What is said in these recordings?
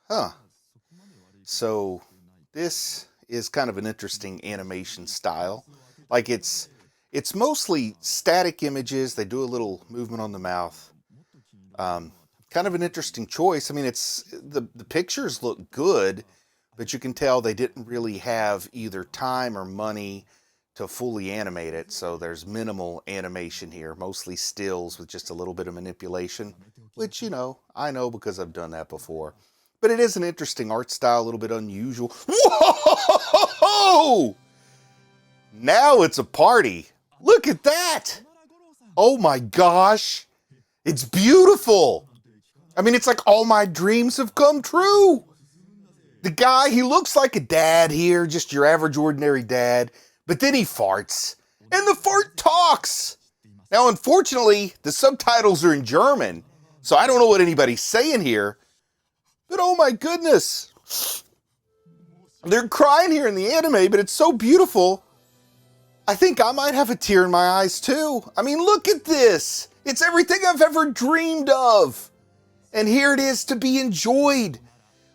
Huh. So this is kind of an interesting animation style. Like it's mostly static images. They do a little movement on the mouth. Um, Kind of an interesting choice. I mean, it's the pictures look good, but you can tell they didn't really have either time or money to fully animate it. So there's minimal animation here, mostly stills with just a little bit of manipulation, which, I know because I've done that before. But it is an interesting art style, a little bit unusual. Whoa! Now it's a party. Look at that. Oh my gosh. It's beautiful. I mean, it's like all my dreams have come true. The guy, he looks like a dad here, just your average ordinary dad, but then he farts, and the fart talks. Now, unfortunately, the subtitles are in German, so I don't know what anybody's saying here, but oh my goodness. They're crying here in the anime, but it's so beautiful. I think I might have a tear in my eyes too. I mean, look at this. It's everything I've ever dreamed of. And here it is to be enjoyed.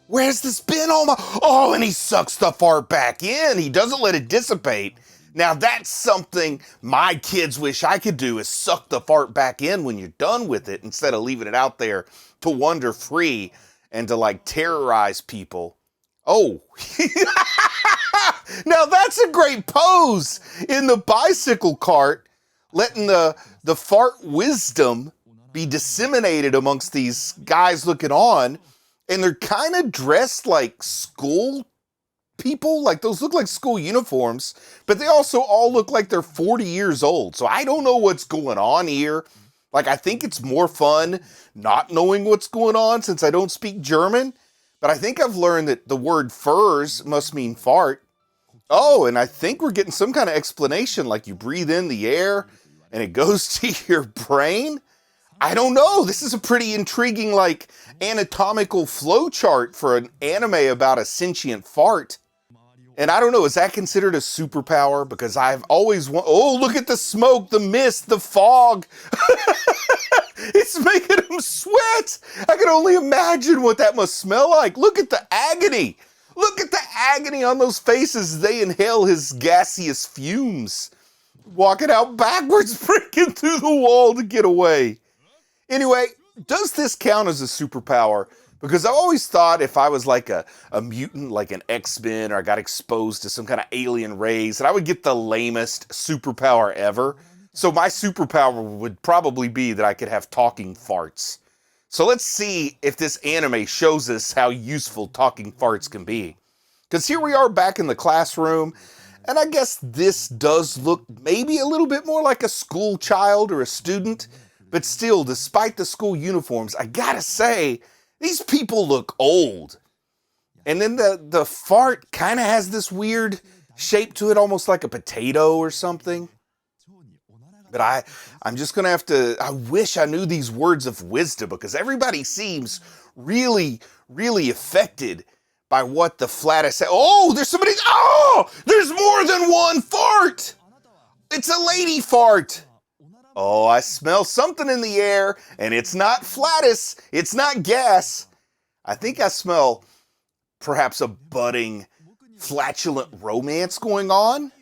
Where has this been all my... Oh, and he sucks the fart back in. He doesn't let it dissipate. Now that's something my kids wish I could do, is suck the fart back in when you're done with it instead of leaving it out there to wander free and to like terrorize people. Oh, now that's a great pose in the bicycle cart, letting the fart wisdom be disseminated amongst these guys looking on, and they're kind of dressed like school people. Like, those look like school uniforms, but they also all look like they're 40 years old. So I don't know what's going on here. Like, I think it's more fun not knowing what's going on since I don't speak German. But I think I've learned that the word furs must mean fart. Oh, and I think we're getting some kind of explanation, like you breathe in the air and it goes to your brain. I don't know. This is a pretty intriguing, like, anatomical flowchart for an anime about a sentient fart. And I don't know, is that considered a superpower? Because I've always oh, look at the smoke, the mist, the fog. It's making him sweat. I can only imagine what that must smell like. Look at the agony. Look at the agony on those faces as they inhale his gaseous fumes. Walking out backwards, breaking through the wall to get away. Anyway, does this count as a superpower? Because I've always thought if I was like a mutant, like an X-Men, or I got exposed to some kind of alien rays, that I would get the lamest superpower ever. So my superpower would probably be that I could have talking farts. So let's see if this anime shows us how useful talking farts can be. Because here we are back in the classroom, and I guess this does look maybe a little bit more like a school child or a student. But still, despite the school uniforms, I gotta say, these people look old. And then the fart kind of has this weird shape to it, almost like a potato or something. But I'm just going to have to... I wish I knew these words of wisdom, because everybody seems really, really affected by what the flattest... Oh, there's somebody... Oh, there's more than one fart! It's a lady fart! Oh, I smell something in the air, and it's not flatus, it's not gas. I think I smell perhaps a budding, flatulent romance going on.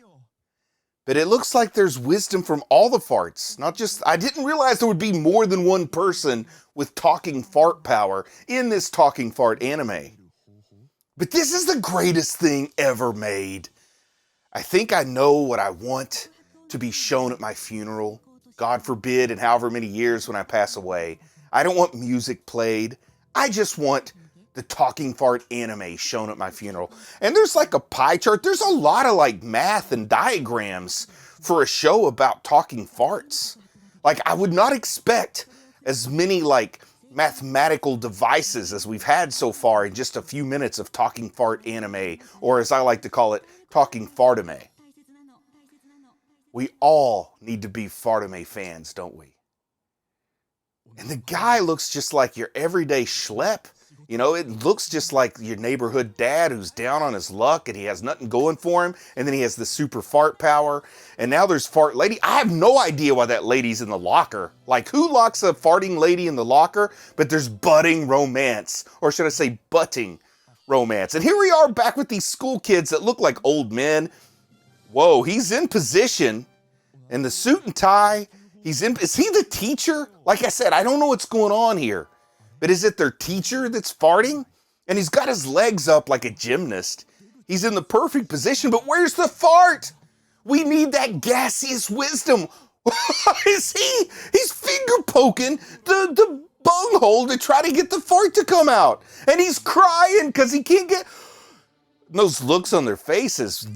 But it looks like there's wisdom from all the farts, not just... I didn't realize there would be more than one person with talking fart power in this talking fart anime. But this is the greatest thing ever made. I think I know what I want to be shown at my funeral. God forbid, in however many years when I pass away. I don't want music played. I just want the talking fart anime shown at my funeral. And there's like a pie chart. There's a lot of like math and diagrams for a show about talking farts. Like, I would not expect as many like mathematical devices as we've had so far in just a few minutes of talking fart anime, or as I like to call it, talking fartime. We all need to be fartime fans, don't we? And the guy looks just like your everyday schlep You know, it looks just like your neighborhood dad who's down on his luck and he has nothing going for him. And then he has the super fart power. And now there's fart lady. I have no idea why that lady's in the locker. Like, who locks a farting lady in the locker? But there's budding romance. Or should I say butting romance. And here we are back with these school kids that look like old men. Whoa, he's in position. In the suit and tie. Is he the teacher? Like I said, I don't know what's going on here. But is it their teacher that's farting? And he's got his legs up like a gymnast. He's in the perfect position, but where's the fart? We need that gaseous wisdom. Is he? He's finger poking the bunghole to try to get the fart to come out. And he's crying because he can't get those looks on their faces.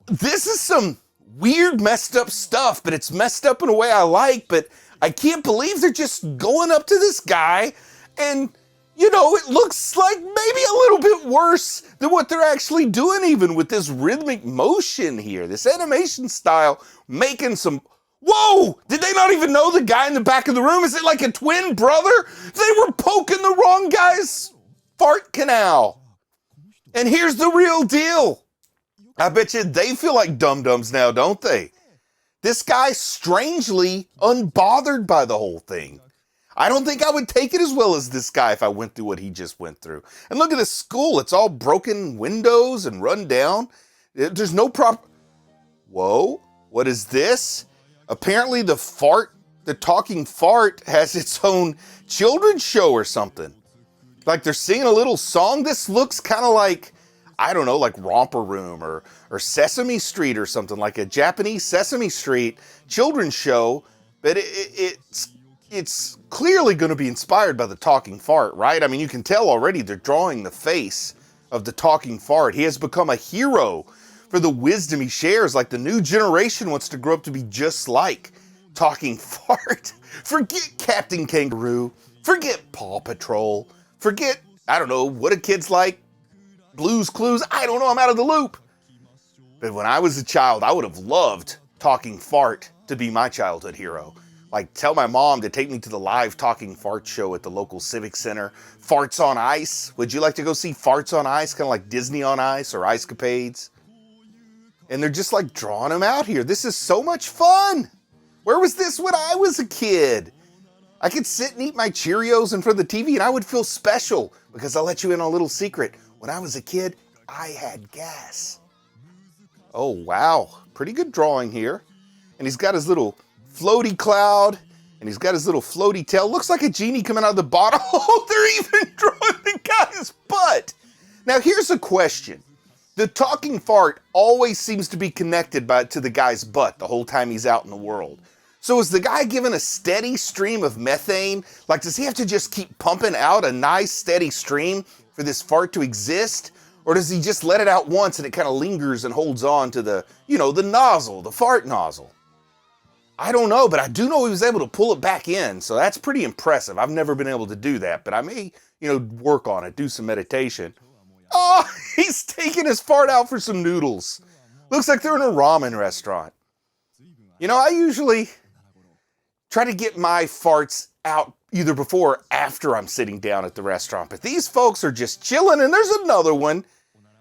This is some weird, messed up stuff, but it's messed up in a way I like, but I can't believe they're just going up to this guy and, you know, it looks like maybe a little bit worse than what they're actually doing even with this rhythmic motion here, this animation style making some, whoa, did they not even know the guy in the back of the room? Is it like a twin brother? They were poking the wrong guy's fart canal. And here's the real deal. I bet you they feel like dum-dums now, don't they? This guy's strangely unbothered by the whole thing. I don't think I would take it as well as this guy if I went through what he just went through. And look at this school. It's all broken windows and run down. There's no Whoa, what is this? Apparently the talking fart has its own children's show or something. Like they're singing a little song. This looks kind of like, I don't know, like Romper Room or Sesame Street or something, like a Japanese Sesame Street children's show, but it's clearly going to be inspired by the talking fart, right? I mean, you can tell already they're drawing the face of the talking fart. He has become a hero for the wisdom he shares, like the new generation wants to grow up to be just like talking fart. Forget Captain Kangaroo, forget Paw Patrol, forget, I don't know, what do kids like? Blue's Clues, I don't know, I'm out of the loop. But when I was a child, I would have loved Talking Fart to be my childhood hero. Like, tell my mom to take me to the live Talking Fart show at the local Civic Center. Farts on Ice. Would you like to go see Farts on Ice? Kind of like Disney on Ice or Ice Capades. And they're just like drawing them out here. This is so much fun. Where was this when I was a kid? I could sit and eat my Cheerios in front of the TV and I would feel special because I'll let you in on a little secret. When I was a kid, I had gas. Oh, wow. Pretty good drawing here. And he's got his little floaty cloud, and he's got his little floaty tail. Looks like a genie coming out of the bottle. Oh, they're even drawing the guy's butt. Now, here's a question. The talking fart always seems to be connected to the guy's butt the whole time he's out in the world. So is the guy given a steady stream of methane? Like, does he have to just keep pumping out a nice steady stream for this fart to exist? Or does he just let it out once and it kind of lingers and holds on to the, you know, the nozzle, the fart nozzle? I don't know, but I do know he was able to pull it back in, so that's pretty impressive. I've never been able to do that, but I may, you know, work on it, do some meditation. Oh, he's taking his fart out for some noodles. Looks like they're in a ramen restaurant. You know, I usually try to get my farts out either before or after I'm sitting down at the restaurant, but these folks are just chilling, and there's another one.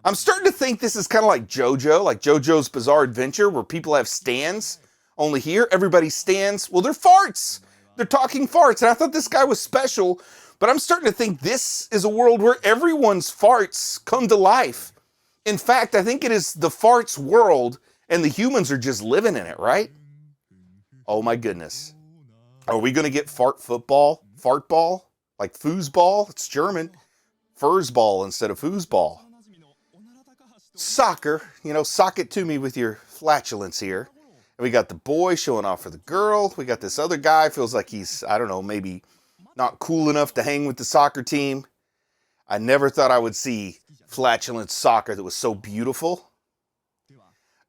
I'm starting to think this is kind of like JoJo, like JoJo's Bizarre Adventure, where people have stands. Only here, everybody stands. Well, they're farts. They're talking farts. And I thought this guy was special, but I'm starting to think this is a world where everyone's farts come to life. In fact, I think it is the farts world, and the humans are just living in it, right? Oh my goodness. Are we going to get fart football? Fart ball? Like foosball? It's German. Furzball instead of foosball. Soccer. You know, sock it to me with your flatulence here. And we got the boy showing off for the girl. We got this other guy, feels like he's, I don't know, maybe not cool enough to hang with the soccer team. I never thought I would see flatulent soccer that was so beautiful.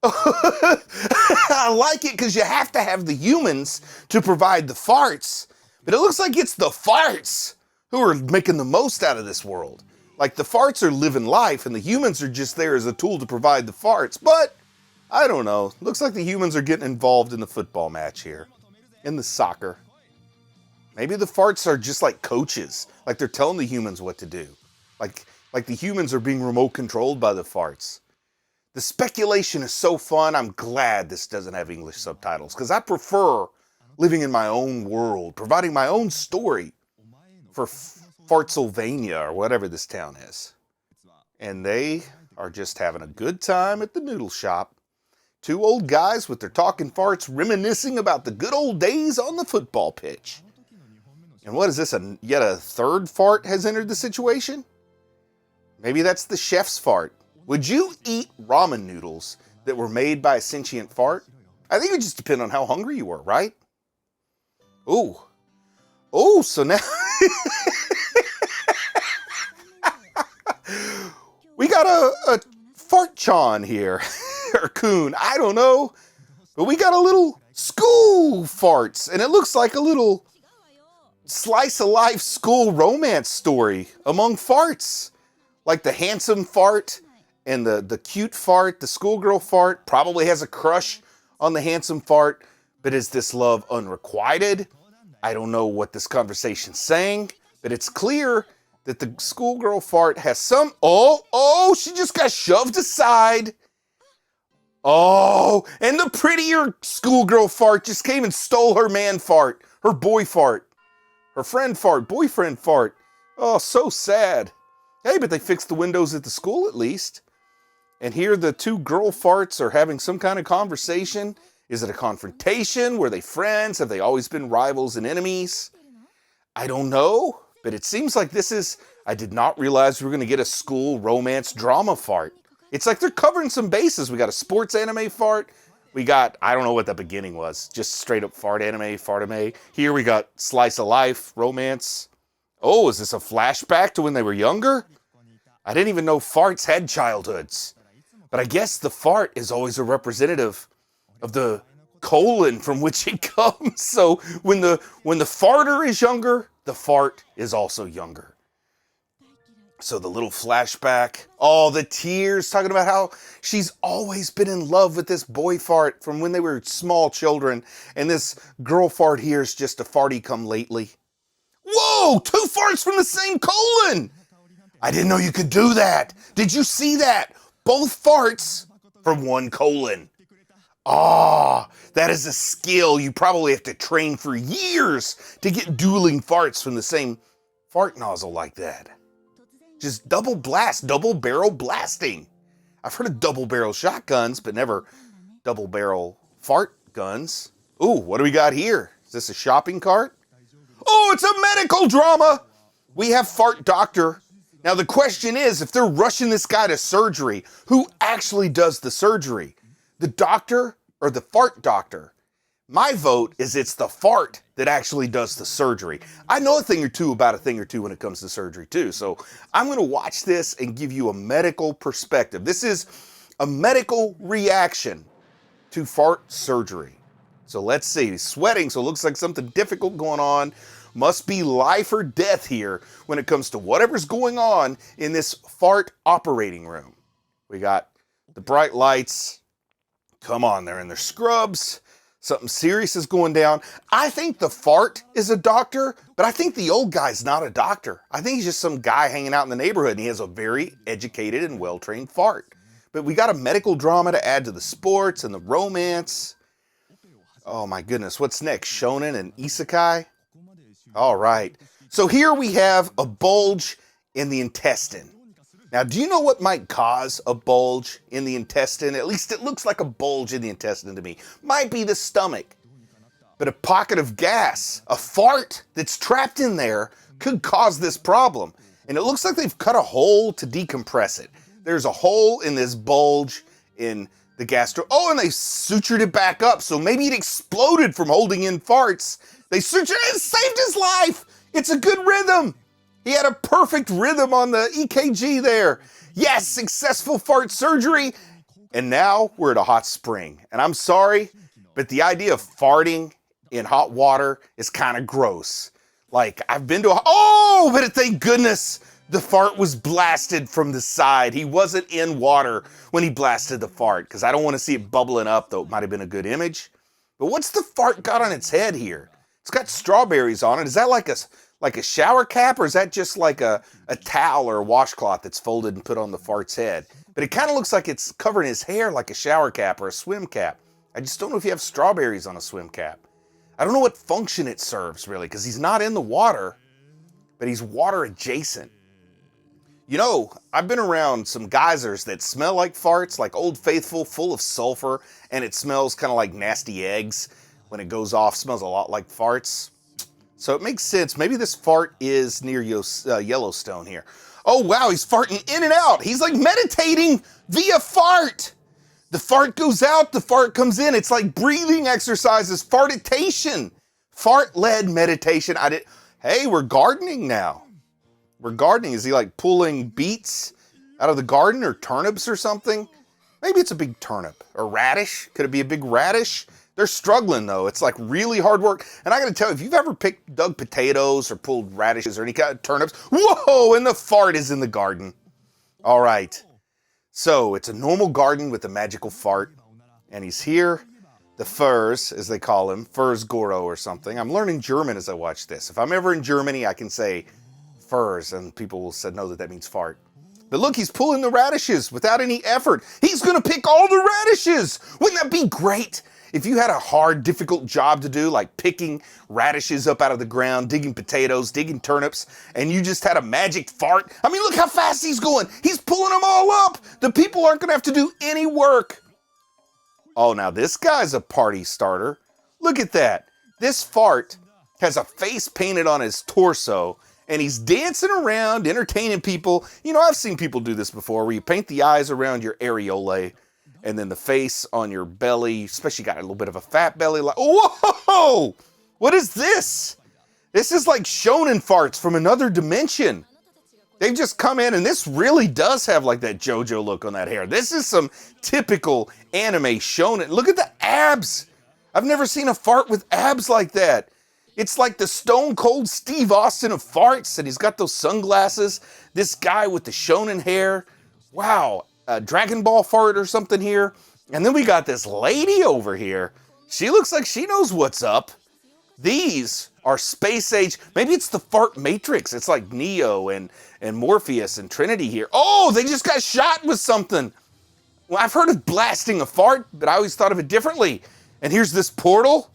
I like it because you have to have the humans to provide the farts. But it looks like it's the farts who are making the most out of this world. Like the farts are living life and the humans are just there as a tool to provide the farts. But I don't know. Looks like the humans are getting involved in the football match here. In the soccer. Maybe the farts are just like coaches. Like they're telling the humans what to do. Like the humans are being remote controlled by the farts. The speculation is so fun. I'm glad this doesn't have English subtitles, because I prefer living in my own world, providing my own story for Fartsylvania, or whatever this town is. And they are just having a good time at the noodle shop. Two old guys with their talking farts reminiscing about the good old days on the football pitch. And what is this, yet a third fart has entered the situation? Maybe that's the chef's fart. Would you eat ramen noodles that were made by a sentient fart? I think it would just depend on how hungry you were, right? Ooh. Oh, so now... we got a fart-chan here. Or coon, I don't know. But we got a little school farts. And it looks like a little slice-of-life school romance story among farts. Like the handsome fart and the cute fart, the schoolgirl fart, probably has a crush on the handsome fart. But is this love unrequited? I don't know what this conversation's saying, but it's clear that the schoolgirl fart has some... Oh, she just got shoved aside. Oh, and the prettier schoolgirl fart just came and stole her man fart, her boy fart, her friend fart, boyfriend fart. Oh, so sad. Hey, but they fixed the windows at the school at least. And here the two girl farts are having some kind of conversation. Is it a confrontation? Were they friends? Have they always been rivals and enemies? I don't know, but it seems like this is... I did not realize we were going to get a school romance drama fart. It's like they're covering some bases. We got a sports anime fart. We got, I don't know what the beginning was. Just straight up fart anime, fartime. Here we got slice of life, romance. Oh, is this a flashback to when they were younger? I didn't even know farts had childhoods. But I guess the fart is always a representative of the colon from which it comes. So when the farter is younger, the fart is also younger. So the little flashback, oh, the tears, talking about how she's always been in love with this boy fart from when they were small children. And this girl fart here is just a farty come lately. Whoa, two farts from the same colon. I didn't know you could do that. Did you see that? Both farts from one colon. Ah, that is a skill you probably have to train for years to get dueling farts from the same fart nozzle like that. Just double blast, double barrel blasting. I've heard of double barrel shotguns, but never double barrel fart guns. Ooh, what do we got here? Is this a shopping cart? Oh, it's a medical drama. We have fart doctor. Now the question is, if they're rushing this guy to surgery, who actually does the surgery? The doctor or the fart doctor? My vote is it's the fart that actually does the surgery. I know a thing or two about a thing or two when it comes to surgery too. So I'm going to watch this and give you a medical perspective. This is a medical reaction to fart surgery. So let's see. He's sweating, so it looks like something difficult going on. Must be life or death here when it comes to whatever's going on in this fart operating room. We got the bright lights. Come on, they're in their scrubs. Something serious is going down. I think the fart is a doctor, but I think the old guy's not a doctor. I think he's just some guy hanging out in the neighborhood, and he has a very educated and well-trained fart. But we got a medical drama to add to the sports and the romance. Oh my goodness, what's next? Shonen and isekai? All right. So here we have a bulge in the intestine. Now, do you know what might cause a bulge in the intestine? At least it looks like a bulge in the intestine to me. Might be the stomach. But a pocket of gas, a fart that's trapped in there, could cause this problem. And it looks like they've cut a hole to decompress it. There's a hole in this bulge in the gastro... Oh, and they sutured it back up, so maybe it exploded from holding in farts. They sutured it and saved his life! It's a good rhythm! He had a perfect rhythm on the EKG there. Yes, successful fart surgery. And now we're at a hot spring. And I'm sorry, but the idea of farting in hot water is kind of gross. Like, I've been to a... Oh, but thank goodness the fart was blasted from the side. He wasn't in water when he blasted the fart, because I don't want to see it bubbling up, though it might have been a good image. But what's the fart got on its head here? It's got strawberries on it. Is that like like a shower cap, or is that just like a towel or a washcloth that's folded and put on the fart's head? But it kind of looks like it's covering his hair like a shower cap or a swim cap. I just don't know if you have strawberries on a swim cap. I don't know what function it serves, really, because he's not in the water, but he's water adjacent. You know, I've been around some geysers that smell like farts, like Old Faithful, full of sulfur, and it smells kind of like nasty eggs. When it goes off, smells a lot like farts. So it makes sense. Maybe this fart is near Yellowstone here. Oh, wow, he's farting in and out. He's like meditating via fart. The fart goes out, the fart comes in. It's like breathing exercises, fartitation, fart-led meditation. Hey, we're gardening now. We're gardening. Is he like pulling beets out of the garden or turnips or something? Maybe it's a big turnip or radish. Could it be a big radish? They're struggling though. It's like really hard work. And I gotta tell you, if you've ever dug potatoes or pulled radishes or any kind of turnips, whoa, and the fart is in the garden. All right. So it's a normal garden with a magical fart, and he's here. The Furs, as they call him, Onara Gorou or something. I'm learning German as I watch this. If I'm ever in Germany, I can say Furs, and people will say no, that means fart. But look, he's pulling the radishes without any effort. He's gonna pick all the radishes. Wouldn't that be great? If you had a hard, difficult job to do, like picking radishes up out of the ground, digging potatoes, digging turnips, and you just had a magic fart. I mean, look how fast he's going. He's pulling them all up. The people aren't going to have to do any work. Oh, now this guy's a party starter. Look at that. This fart has a face painted on his torso, and he's dancing around, entertaining people. You know, I've seen people do this before, where you paint the eyes around your areolae, and then the face on your belly, especially got a little bit of a fat belly. Like, whoa! What is this? This is like shonen farts from another dimension. They've just come in, and this really does have like that JoJo look on that hair. This is some typical anime shonen. Look at the abs. I've never seen a fart with abs like that. It's like the Stone Cold Steve Austin of farts, and he's got those sunglasses. This guy with the shonen hair. Wow. A Dragon Ball fart or something here. And then we got this lady over here. She looks like she knows what's up. These are space age. Maybe it's the fart matrix. It's like Neo and Morpheus and Trinity here. Oh, they just got shot with something. Well, I've heard of blasting a fart, but I always thought of it differently. And here's this portal.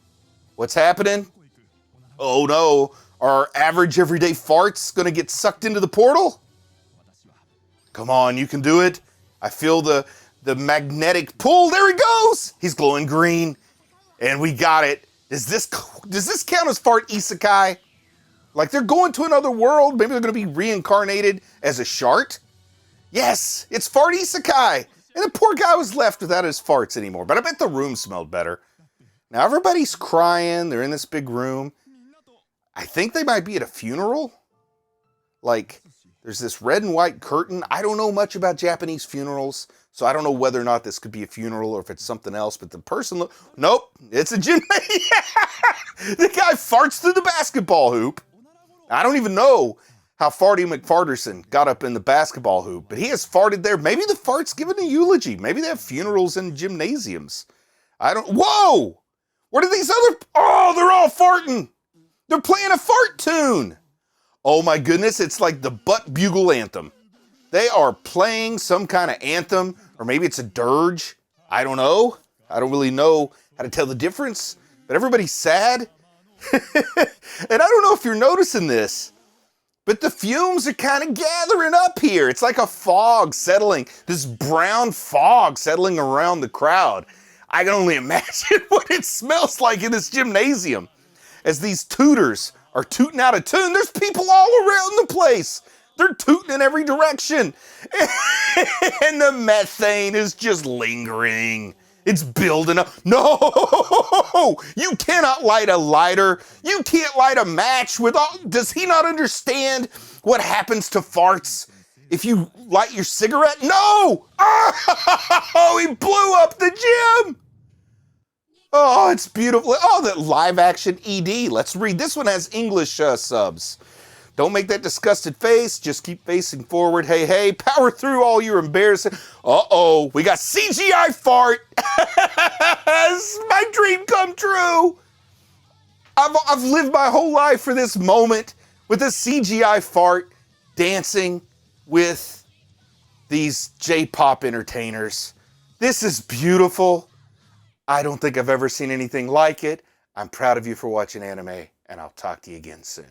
What's happening? Oh no, are our average everyday farts gonna get sucked into the portal? Come on, you can do it. I feel the magnetic pull. There he goes. He's glowing green. And we got it. Does this count as fart isekai? Like they're going to another world. Maybe they're going to be reincarnated as a shart? Yes, it's fart isekai. And the poor guy was left without his farts anymore. But I bet the room smelled better. Now everybody's crying. They're in this big room. I think they might be at a funeral. Like, there's this red and white curtain. I don't know much about Japanese funerals, so I don't know whether or not this could be a funeral or if it's something else, but the person, nope, it's a gym. The guy farts through the basketball hoop. I don't even know how Farty McFarterson got up in the basketball hoop, but he has farted there. Maybe the fart's given a eulogy. Maybe they have funerals in gymnasiums. Whoa! What are these oh, they're all farting. They're playing a fart tune. Oh my goodness, it's like the butt bugle anthem. They are playing some kind of anthem, or maybe it's a dirge. I don't know. I don't really know how to tell the difference, but everybody's sad. And I don't know if you're noticing this, but the fumes are kind of gathering up here. It's like a fog settling, this brown fog settling around the crowd. I can only imagine what it smells like in this gymnasium as these tutors are tooting out of tune. There's people all around the place. They're tooting in every direction. And the methane is just lingering. It's building up. No! You cannot light a lighter. You can't light a match with all. Does he not understand what happens to farts if you light your cigarette? No! Oh, he blew up the gym! Oh, it's beautiful. Oh, that live action ED. Let's read. This one has English subs. Don't make that disgusted face. Just keep facing forward. Hey, hey, power through all your embarrassing. Uh-oh, we got CGI fart. This is my dream come true. I've lived my whole life for this moment with a CGI fart dancing with these J-pop entertainers. This is beautiful. I don't think I've ever seen anything like it. I'm proud of you for watching anime, and I'll talk to you again soon.